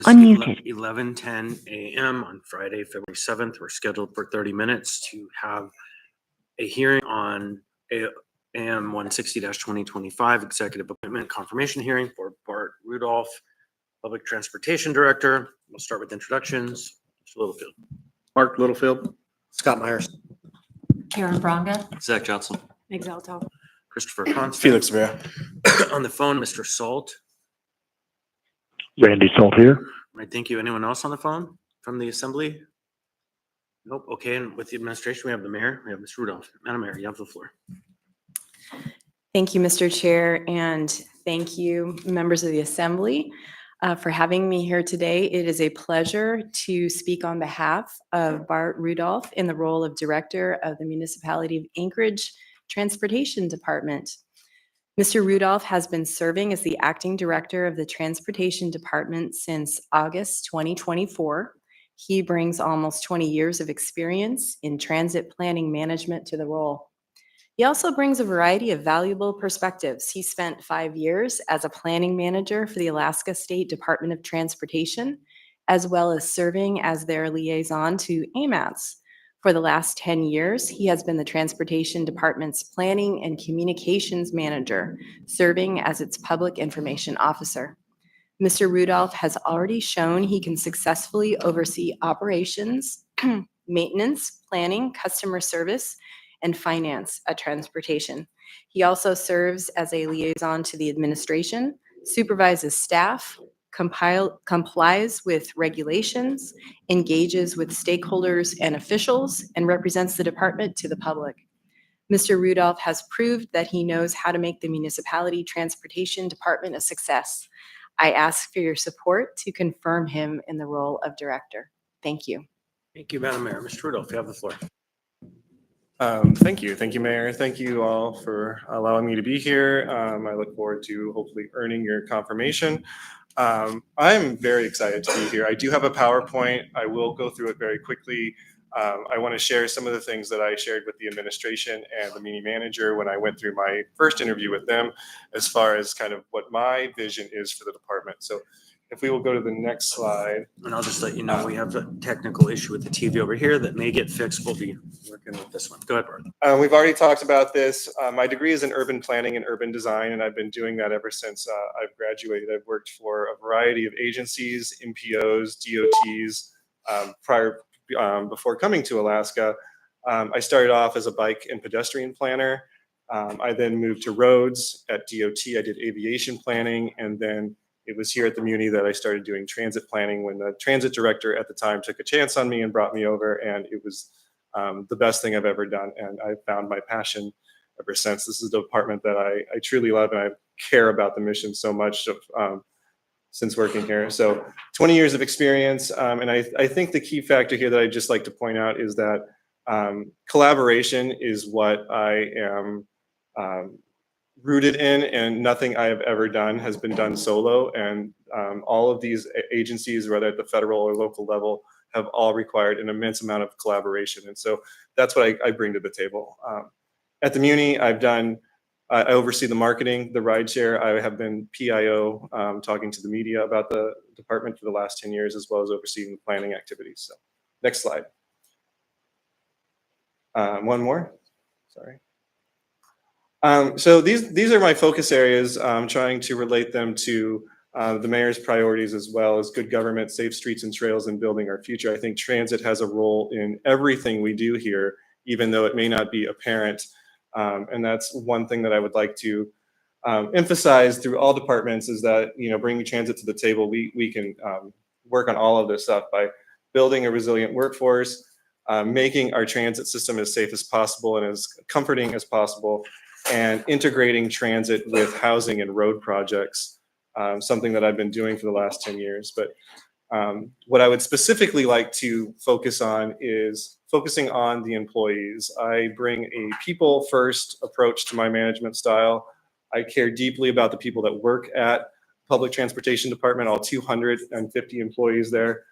Unmuted. 11:10 a.m. on Friday, February 7th. We're scheduled for 30 minutes to have a hearing on AM 160-2025 executive appointment confirmation hearing for Bart Rudolph, Public Transportation Director. We'll start with introductions. Mr. Littlefield. Mark Littlefield. Scott Myers. Karen Braga. Zach Johnson. Exalto. Christopher Constant. Felix Vera. On the phone, Mr. Salt. Randy Salt here. All right, thank you. Anyone else on the phone from the assembly? Nope. Okay, and with the administration, we have the mayor. We have Ms. Rudolph. Madam Mayor, you have the floor. Thank you, Mr. Chair, and thank you, members of the Assembly, for having me here today. It is a pleasure to speak on behalf of Bart Rudolph in the role of Director of the Municipality of Anchorage Transportation Department. Mr. Rudolph has been serving as the Acting Director of the Transportation Department since August 2024. He brings almost 20 years of experience in transit planning management to the role. He also brings a variety of valuable perspectives. He spent 5 years as a planning manager for the Alaska State Department of Transportation, as well as serving as their liaison to AMATS. For the last 10 years, he has been the Transportation Department's Planning and Communications Manager, serving as its Public Information Officer. Mr. Rudolph has already shown he can successfully oversee operations, maintenance, planning, customer service, and finance at transportation. He also serves as a liaison to the administration, supervises staff, complies with regulations, engages with stakeholders and officials, and represents the department to the public. Mr. Rudolph has proved that he knows how to make the municipality transportation department a success. I ask for your support to confirm him in the role of director. Thank you. Thank you, Madam Mayor. Mr. Rudolph, you have the floor. Thank you. Thank you, Mayor. Thank you all for allowing me to be here. I look forward to hopefully earning your confirmation. I'm very excited to be here. I do have a PowerPoint. I will go through it very quickly. I want to share some of the things that I shared with the administration and the mini manager when I went through my first interview with them, as far as kind of what my vision is for the department. So if we will go to the next slide. And I'll just let you know, we have a technical issue with the TV over here that may get fixed. We'll be working with this one. Go ahead, Bart. We've already talked about this. My degree is in urban planning and urban design, and I've been doing that ever since I've graduated. I've worked for a variety of agencies, MPOs, DOTs, before coming to Alaska. I started off as a bike and pedestrian planner. I then moved to roads at DOT. I did aviation planning, and then it was here at the Muni that I started doing transit planning when the transit director at the time took a chance on me and brought me over, and it was the best thing I've ever done, and I found my passion ever since. This is the department that I truly love, and I care about the mission so much since working here. So 20 years of experience, and I think the key factor here that I'd just like to point out is that collaboration is what I am rooted in, and nothing I have ever done has been done solo. And all of these agencies, whether at the federal or local level, have all required an immense amount of collaboration. And so that's what I bring to the table. At the Muni, I oversee the marketing, the rideshare. I have been PIO, talking to the media about the department for the last 10 years, as well as overseeing the planning activities. So next slide. One more, sorry. So these are my focus areas. I'm trying to relate them to the mayor's priorities, as well as good government, safe streets and trails, and building our future. I think transit has a role in everything we do here, even though it may not be apparent. And that's one thing that I would like to emphasize through all departments, is that, bringing transit to the table, we can work on all of this stuff by building a resilient workforce, making our transit system as safe as possible and as comforting as possible, and integrating transit with housing and road projects, something that I've been doing for the last 10 years. But what I would specifically like to focus on is focusing on the employees. I bring a people-first approach to my management style. I care deeply about the people that work at Public Transportation Department, all 250 employees there.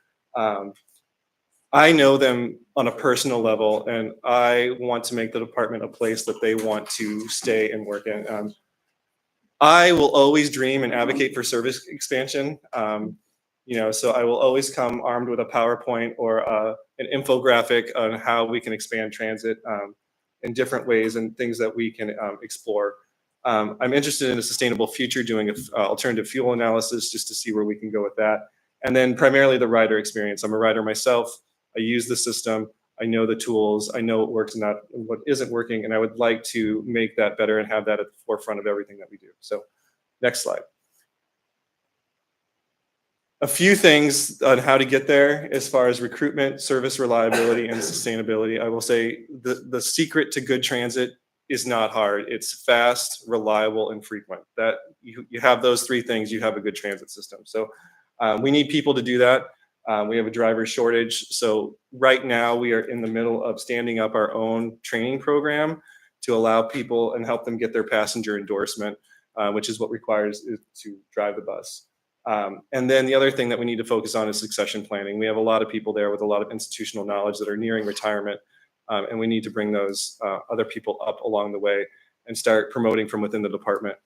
I know them on a personal level, and I want to make the department a place that they want to stay and work in. I will always dream and advocate for service expansion. So I will always come armed with a PowerPoint or an infographic on how we can expand transit in different ways and things that we can explore. I'm interested in a sustainable future, doing an alternative fuel analysis just to see where we can go with that. And then primarily the rider experience. I'm a rider myself. I use the system. I know the tools. I know what works and not what isn't working. And I would like to make that better and have that at the forefront of everything that we do. So next slide. A few things on how to get there as far as recruitment, service reliability, and sustainability. I will say the secret to good transit is not hard. It's fast, reliable, and frequent. That you have those three things, you have a good transit system. So we need people to do that. We have a driver shortage. So right now we are in the middle of standing up our own training program to allow people and help them get their passenger endorsement, which is what requires is to drive the bus. And then the other thing that we need to focus on is succession planning. We have a lot of people there with a lot of institutional knowledge that are nearing retirement, and we need to bring those other people up along the way and start promoting from within the department.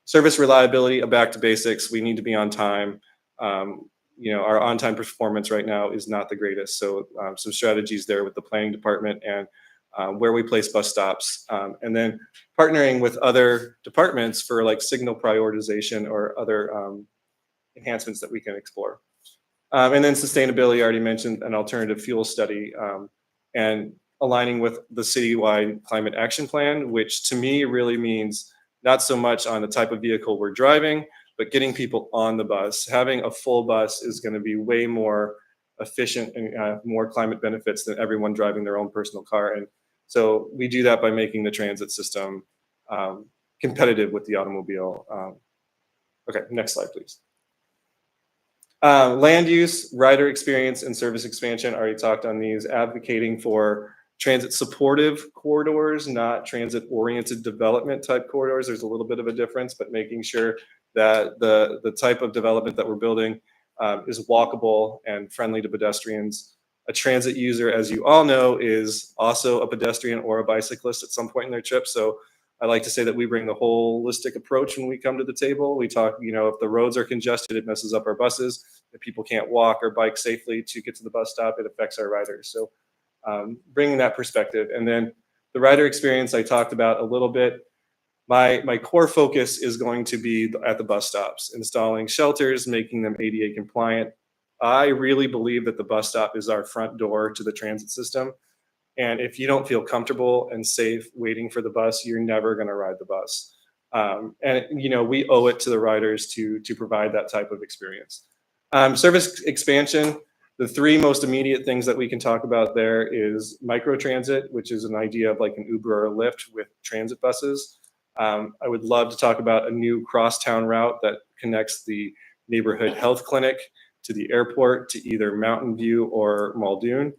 Service reliability, back to basics. We need to be on time. Our on-time performance right now is not the greatest. So some strategies there with the planning department and where we place bus stops, and then partnering with other departments for like signal prioritization or other enhancements that we can explore. And then sustainability, I already mentioned an alternative fuel study and aligning with the citywide climate action plan, which to me really means not so much on the type of vehicle we're driving, but getting people on the bus. Having a full bus is going to be way more efficient and more climate benefits than everyone driving their own personal car. And so we do that by making the transit system competitive with the automobile. Okay, next slide, please. Land use, rider experience, and service expansion. I already talked on these. Advocating for transit supportive corridors, not transit oriented development type corridors. There's a little bit of a difference, but making sure that the type of development that we're building is walkable and friendly to pedestrians. A transit user, as you all know, is also a pedestrian or a bicyclist at some point in their trip. So I like to say that we bring the holistic approach when we come to the table. We talk, if the roads are congested, it messes up our buses. If people can't walk or bike safely to get to the bus stop, it affects our riders. So bringing that perspective. And then the rider experience I talked about a little bit. My core focus is going to be at the bus stops, installing shelters, making them ADA compliant. I really believe that the bus stop is our front door to the transit system. And if you don't feel comfortable and safe waiting for the bus, you're never going to ride the bus. We owe it to the riders to provide that type of experience. Service expansion, the three most immediate things that we can talk about there is microtransit, which is an idea of like an Uber or a Lyft with transit buses. I would love to talk about a new crosstown route that connects the neighborhood health clinic to the airport to either Mountain View or Muldoon.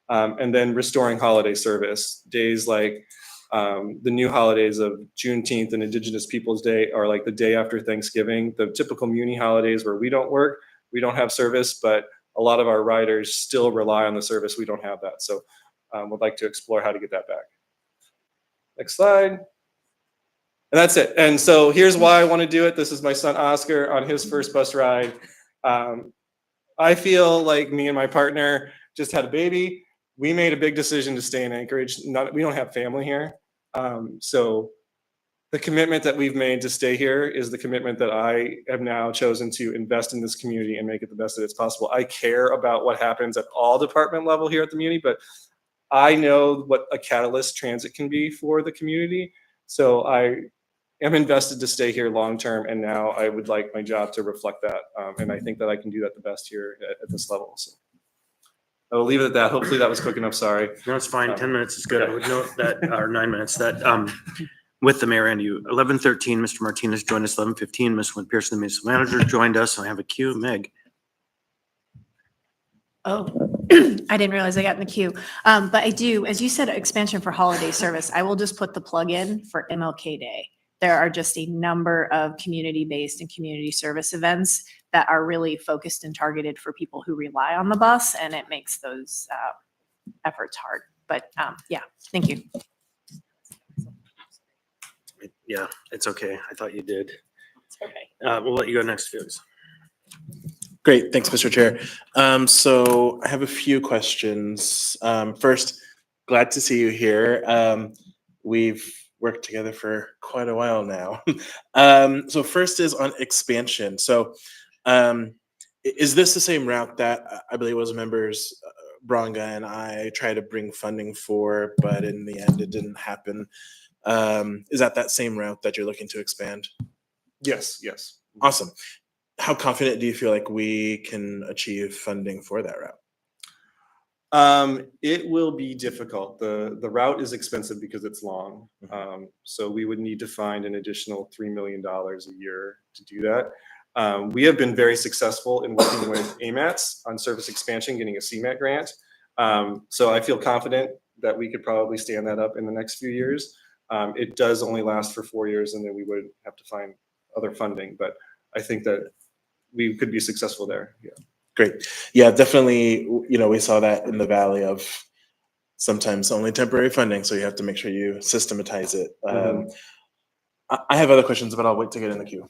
And then restoring holiday service. Days like the new holidays of Juneteenth and Indigenous Peoples Day are like the day after Thanksgiving. The typical muni holidays where we don't work, we don't have service, but a lot of our riders still rely on the service. We don't have that. So we'd like to explore how to get that back. Next slide. And that's it. And so here's why I want to do it. This is my son, Oscar, on his first bus ride. I feel like me and my partner just had a baby. We made a big decision to stay in Anchorage. We don't have family here. So the commitment that we've made to stay here is the commitment that I have now chosen to invest in this community and make it the best that it's possible. I care about what happens at all department level here at the community, but I know what a catalyst transit can be for the community. So I am invested to stay here long term, and now I would like my job to reflect that. And I think that I can do that the best here at this level. So I'll leave it at that. Hopefully that was quick enough. Sorry. No, it's fine. 10 minutes is good. Okay. I would note that, or 9 minutes, that with the mayor and you, 11:13, Mr. Martinez joined us, 11:15, Ms. Lynn Pearson, the municipal manager, joined us. I have a queue. Meg. Oh, I didn't realize I got in the queue. But I do, as you said, expansion for holiday service. I will just put the plug in for MLK Day. There are just a number of community-based and community service events that are really focused and targeted for people who rely on the bus, and it makes those efforts hard. But yeah, thank you. Yeah, it's okay. I thought you did. Okay. We'll let you go next, Felix. Great, thanks, Mr. Chair. So I have a few questions. First, glad to see you here. We've worked together for quite a while now. So first is on expansion. So is this the same route that I believe was members Bronga and I tried to bring funding for, but in the end it didn't happen? Is that same route that you're looking to expand? Yes, yes. Awesome. How confident do you feel like we can achieve funding for that route? It will be difficult. The route is expensive because it's long. So we would need to find an additional $3 million a year to do that. We have been very successful in working with AMATs on surface expansion, getting a CMAT grant. So I feel confident that we could probably stand that up in the next few years. It does only last for 4 years, and then we would have to find other funding. But I think that we could be successful there. Yeah. Great. Yeah, definitely. We saw that in the Valley of sometimes only temporary funding, so you have to make sure you systematize it. I have other questions, but I'll wait to get in the queue.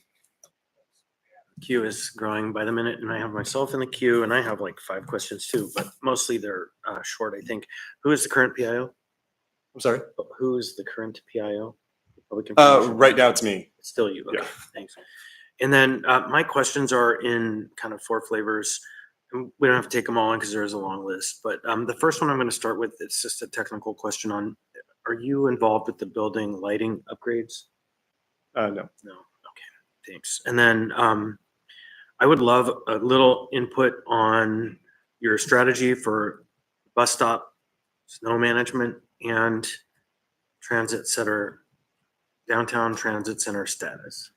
Queue is growing by the minute, and I have myself in the queue, and I have like 5 questions too, but mostly they're short, I think. Who is the current PIO? I'm sorry. Who is the current PIO? Public Information? Right now it's me. It's still you. Okay, Yeah. thanks. And then my questions are in kind of 4 flavors. And we don't have to take them all in because there is a long list. But the first one I'm going to start with, it's just a technical question on, are you involved with the building lighting upgrades? No. No. Okay, thanks. And then I would love a little input on your strategy for bus stop, snow management, and transit center, downtown transit center status.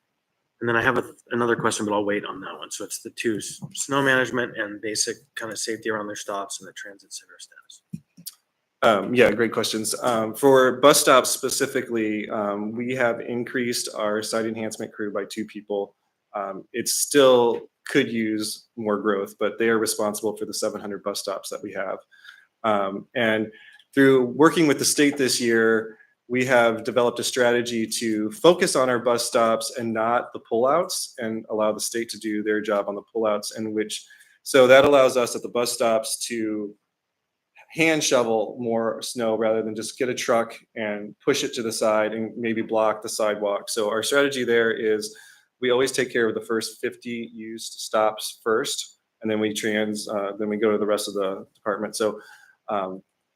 And then I have another question, but I'll wait on that one. So it's the 2, snow management and basic kind of safety around their stops, and the transit center status. Yeah, great questions. For bus stops specifically, we have increased our site enhancement crew by 2 people. It still could use more growth, but they are responsible for the 700 bus stops that we have. And through working with the state this year, we have developed a strategy to focus on our bus stops and not the pullouts, and allow the state to do their job on the pullouts, so that allows us at the bus stops to hand shovel more snow rather than just get a truck and push it to the side and maybe block the sidewalk. So our strategy there is we always take care of the first 50 used stops first, and then we go to the rest of the department. So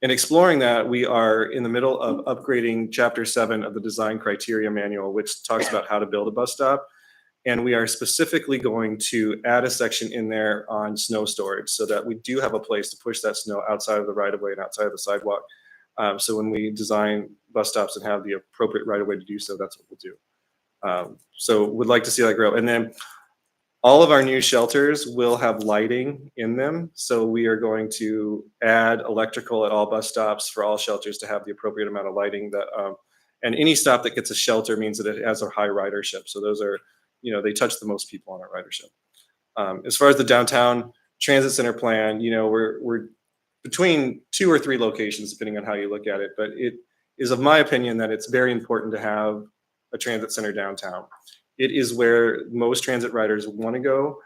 in exploring that, we are in the middle of upgrading Chapter 7 of the Design Criteria Manual, which talks about how to build a bus stop. And we are specifically going to add a section in there on snow storage so that we do have a place to push that snow outside of the right-of-way and outside of the sidewalk. So when we design bus stops and have the appropriate right-of-way to do so, that's what we'll do. So would like to see that grow. And then all of our new shelters will have lighting in them. So we are going to add electrical at all bus stops for all shelters to have the appropriate amount of lighting. And any stop that gets a shelter means that it has a high ridership. So those are, they touch the most people on our ridership. As far as the downtown transit center plan, we're between 2 or 3 locations, depending on how you look at it. But it is of my opinion that it's very important to have a transit center downtown. It is where most transit riders want to go.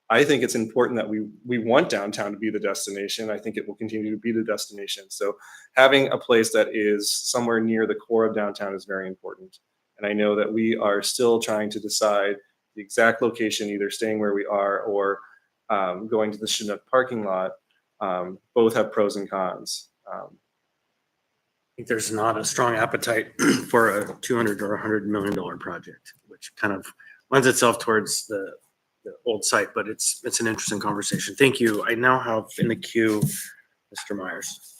I think it's important that we want downtown to be the destination. I think it will continue to be the destination. So having a place that is somewhere near the core of downtown is very important. And I know that we are still trying to decide the exact location, either staying where we are or going to the Chinook parking lot. Both have pros and cons. I think there's not a strong appetite for a $200 or $100 million project, which kind of lends itself towards the old site, but it's an interesting conversation. Thank you. I now have in the queue, Mr. Myers.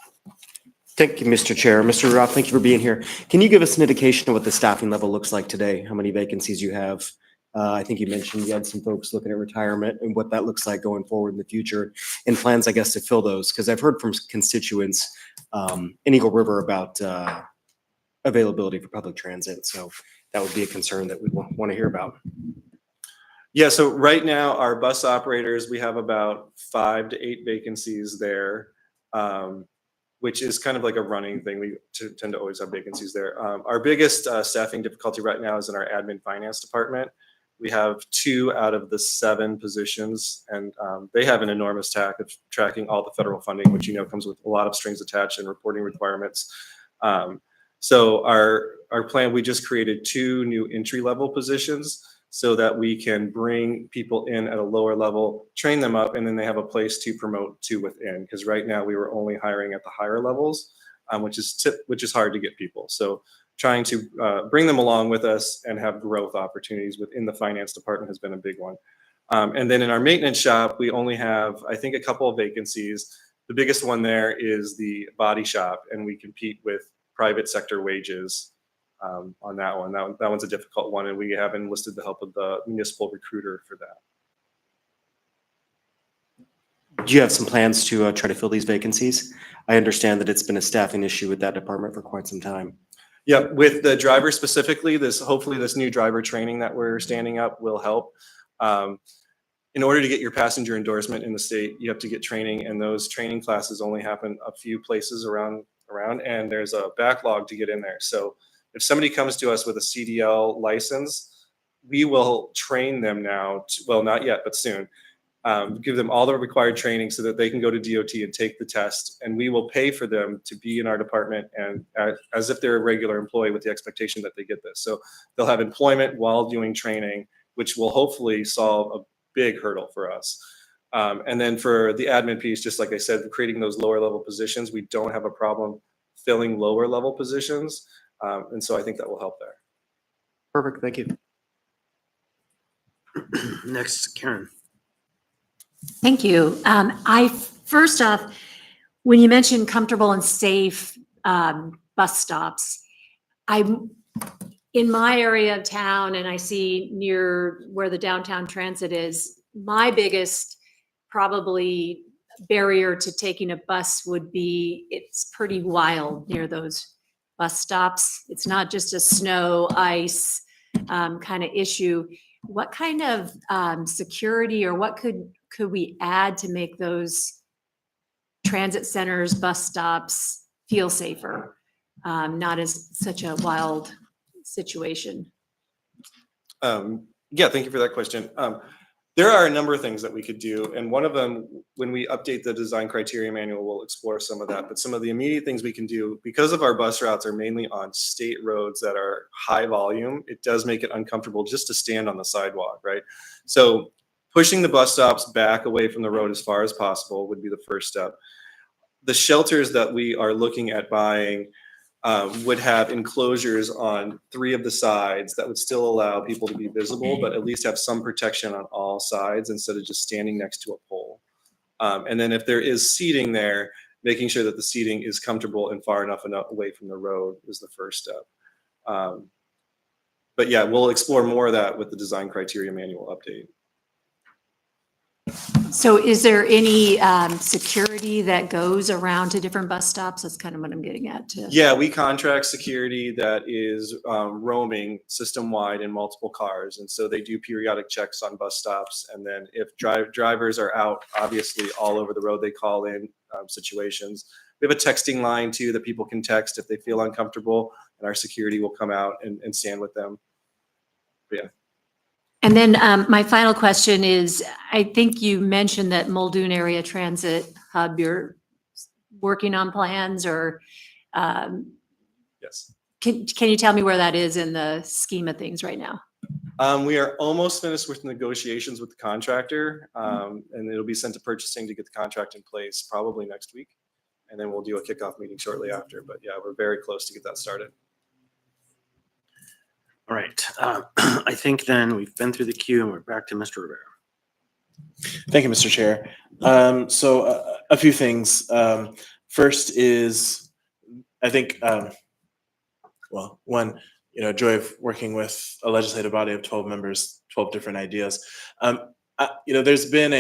Thank you, Mr. Chair. Mr. Rudolph, thank you for being here. Can you give us an indication of what the staffing level looks like today? How many vacancies you have? I think you mentioned you had some folks looking at retirement and what that looks like going forward in the future, and plans, I guess, to fill those. Because I've heard from constituents in Eagle River about availability for public transit. So that would be a concern that we want to hear about. Yeah, so right now our bus operators, we have about 5 to 8 vacancies there, which is kind of like a running thing. We tend to always have vacancies there. Our biggest staffing difficulty right now is in our admin finance department. We have 2 out of the 7 positions, and they have an enormous task of tracking all the federal funding, which comes with a lot of strings attached and reporting requirements. So our plan, we just created 2 new entry-level positions so that we can bring people in at a lower level, train them up, and then they have a place to promote to within. Because right now we were only hiring at the higher levels, which is hard to get people. So trying to bring them along with us and have growth opportunities within the finance department has been a big one. And then in our maintenance shop, we only have, I think, a couple of vacancies. The biggest one there is the body shop, and we compete with private sector wages on that one. That one's a difficult one, and we have enlisted the help of the municipal recruiter for that. Do you have some plans to try to fill these vacancies? I understand that it's been a staffing issue with that department for quite some time. Yeah, with the driver specifically, hopefully this new driver training that we're standing up will help. In order to get your passenger endorsement in the state, you have to get training, and those training classes only happen a few places around, and there's a backlog to get in there. So if somebody comes to us with a CDL license, we will train them now, well, not yet, but soon. Give them all the required training so that they can go to DOT and take the test, and we will pay for them to be in our department and as if they're a regular employee with the expectation that they get this. So they'll have employment while doing training, which will hopefully solve a big hurdle for us. And then for the admin piece, just like I said, creating those lower level positions, we don't have a problem filling lower level positions. And so I think that will help there. Perfect, thank you. Next, Karen. Thank you. First off, when you mentioned comfortable and safe bus stops, I'm in my area of town, and I see near where the downtown transit is, my biggest probably barrier to taking a bus would be it's pretty wild near those bus stops. It's not just a snow, ice kind of issue. What kind of security, or what could we add to make those transit centers, bus stops feel safer, not as such a wild situation? Yeah, thank you for that question. There are a number of things that we could do, and one of them, when we update the design criteria manual, we'll explore some of that. But some of the immediate things we can do, because of our bus routes are mainly on state roads that are high volume, it does make it uncomfortable just to stand on the sidewalk, right? So pushing the bus stops back away from the road as far as possible would be the first step. The shelters that we are looking at buying would have enclosures on 3 of the sides that would still allow people to be visible, but at least have some protection on all sides instead of just standing next to a pole. And then if there is seating there, making sure that the seating is comfortable and far enough away from the road is the first step. But yeah, we'll explore more of that with the design criteria manual update. So is there any security that goes around to different bus stops? That's kind of what I'm getting at too. Yeah, we contract security that is roaming system-wide in multiple cars. And so they do periodic checks on bus stops. And then if drivers are out, obviously all over the road, they call in situations. We have a texting line too that people can text if they feel uncomfortable, and our security will come out and stand with them. But yeah. And then my final question is, I think you mentioned that Muldoon Area Transit Hub, you're working on plans, or Yes. can you tell me where that is in the scheme of things right now? We are almost finished with negotiations with the contractor, and it'll be sent to purchasing to get the contract in place probably next week. And then we'll do a kickoff meeting shortly after. But yeah, we're very close to get that started. All right. I think then we've been through the queue and we're back to Mr. Rivera. Thank you, Mr. Chair. So a few things. First is, I think, well, one, joy of working with a legislative body of 12 members, 12 different ideas. There's been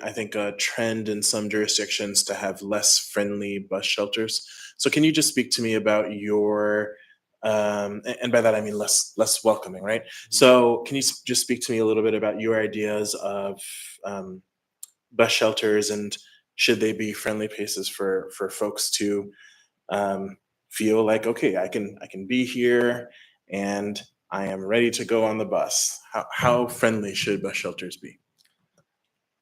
I think a trend in some jurisdictions to have less friendly bus shelters. So can you just speak to me about your, and by that I mean less welcoming, right? So can you just speak to me a little bit about your ideas of bus shelters, and should they be friendly places for folks to feel like, okay, I can be here and I am ready to go on the bus. How friendly should bus shelters be?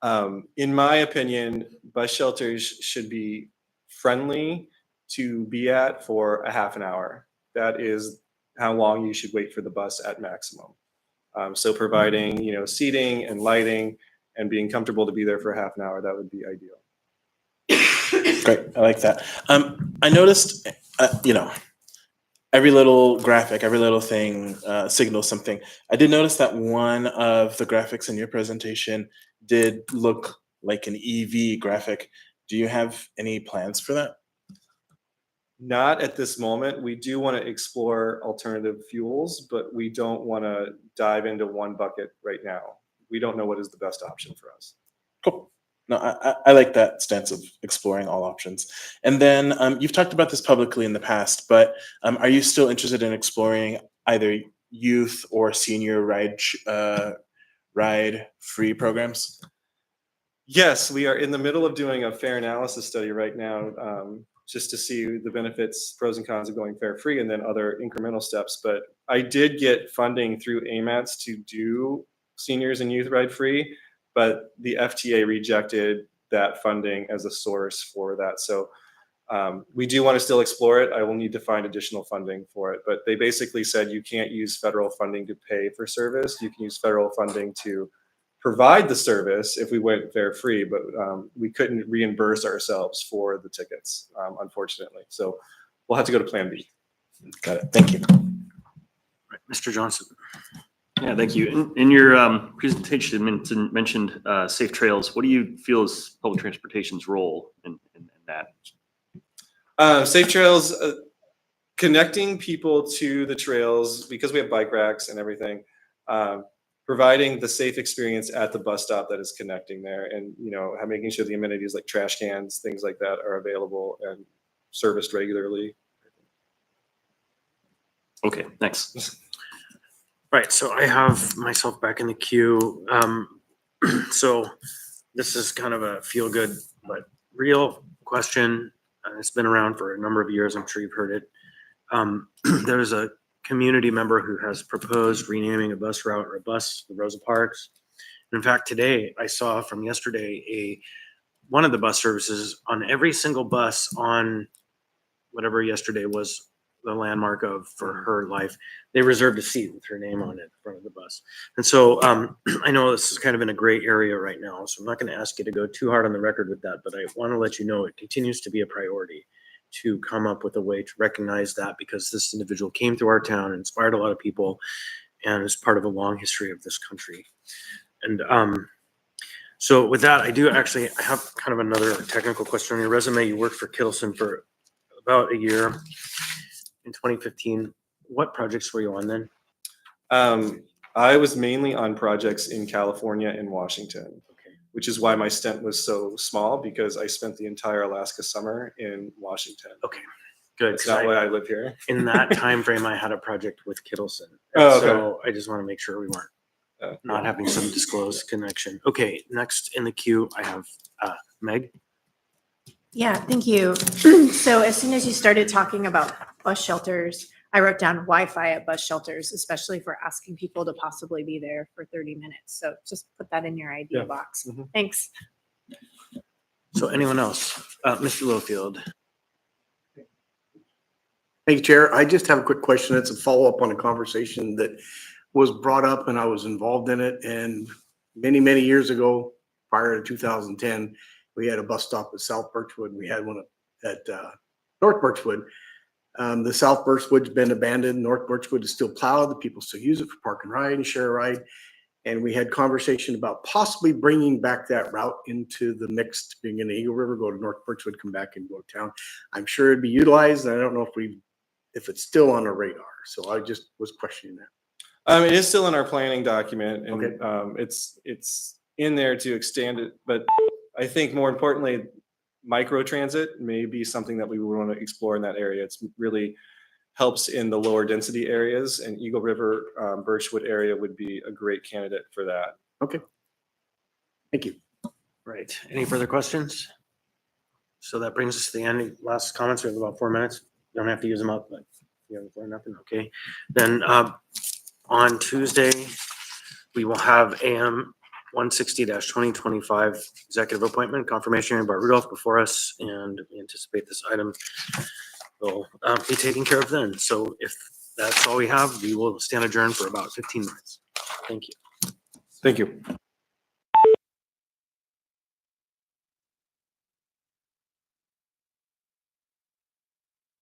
In my opinion, bus shelters should be friendly to be at for a half an hour. That is how long you should wait for the bus at maximum. So providing, seating and lighting and being comfortable to be there for a half an hour, that would be ideal. Great, I like that. I noticed, every little graphic, every little thing signals something. I did notice that one of the graphics in your presentation did look like an EV graphic. Do you have any plans for that? Not at this moment. We do want to explore alternative fuels, but we don't want to dive into one bucket right now. We don't know what is the best option for us. Cool. No, I like that stance of exploring all options. And then you've talked about this publicly in the past, but are you still interested in exploring either youth or senior ride free programs? Yes, we are in the middle of doing a fair analysis study right now, just to see the benefits, pros and cons of going fare free, and then other incremental steps. But I did get funding through AMATS to do seniors and youth ride free, but the FTA rejected that funding as a source for that. So we do want to still explore it. I will need to find additional funding for it, but they basically said you can't use federal funding to pay for service. You can use federal funding to provide the service if we went fare free, but we couldn't reimburse ourselves for the tickets, unfortunately. So we'll have to go to Plan B. Got it. Thank you. Right, Mr. Johnson. Yeah, thank you. In your presentation, you mentioned safe trails. What do you feel is public transportation's role in that? Safe trails, connecting people to the trails, because we have bike racks and everything, providing the safe experience at the bus stop that is connecting there, and making sure the amenities like trash cans, things like that, are available and serviced regularly. Okay, thanks. Right, so I have myself back in the queue. So this is kind of a feel good, but real question. It's been around for a number of years. I'm sure you've heard it. There's a community member who has proposed renaming a bus route or a bus, the Rosa Parks. In fact, today I saw from yesterday one of the bus services on every single bus on whatever yesterday was the landmark of for her life. They reserved a seat with her name on it in front of the bus. And so I know this is kind of in a gray area right now, so I'm not going to ask you to go too hard on the record with that, but I want to let you know it continues to be a priority to come up with a way to recognize that, because this individual came through our town, inspired a lot of people, and is part of a long history of this country. And so with that, I have kind of another technical question on your resume. You worked for Kittleson for about a year in 2015. What projects were you on then? I was mainly on projects in California and Washington, which is why my stint was so small, because I spent the entire Alaska summer in Washington. Okay, good. That's not why I live here. In that time frame, I had a project with Kittleson. Oh, okay. So I just want to make sure we weren't not having some disclosed connection. Okay, next in the queue, I have Meg. Yeah, thank you. So as soon as you started talking about bus shelters, I wrote down Wi-Fi at bus shelters, especially for asking people to possibly be there for 30 minutes. So just put that in your idea box. Mm-hmm. Thanks. So anyone else? Mr. Littlefield. Thank you, Chair. I just have a quick question. It's a follow-up on a conversation that was brought up and I was involved in it. And many, many years ago, prior to 2010, we had a bus stop at South Birchwood. We had one at North Birchwood. The South Birchwood's been abandoned. North Birchwood is still plowed. The people still use it for park and ride and share a ride. And we had conversation about possibly bringing back that route into the mixed, being in the Eagle River, go to North Birchwood, come back and go to town. I'm sure it'd be utilized. And I don't know if it's still on our radar. So I just was questioning that. It is still in our planning document, and Okay. It's in there to extend it. But I think more importantly, micro transit may be something that we would want to explore in that area. It's really helps in the lower density areas, and Eagle River, Birchwood area would be a great candidate for that. Okay. Thank you. Right. Any further questions? So that brings us to the end. Last comments. We have about 4 minutes. You don't have to use them up, but you have nothing. Okay. Then On Tuesday, we will have AM 160-2025 executive appointment confirmation hearing by Rudolph before us, and we anticipate this item will be taken care of then. So if that's all we have, we will stand adjourned for about 15 minutes. Thank you. Thank you.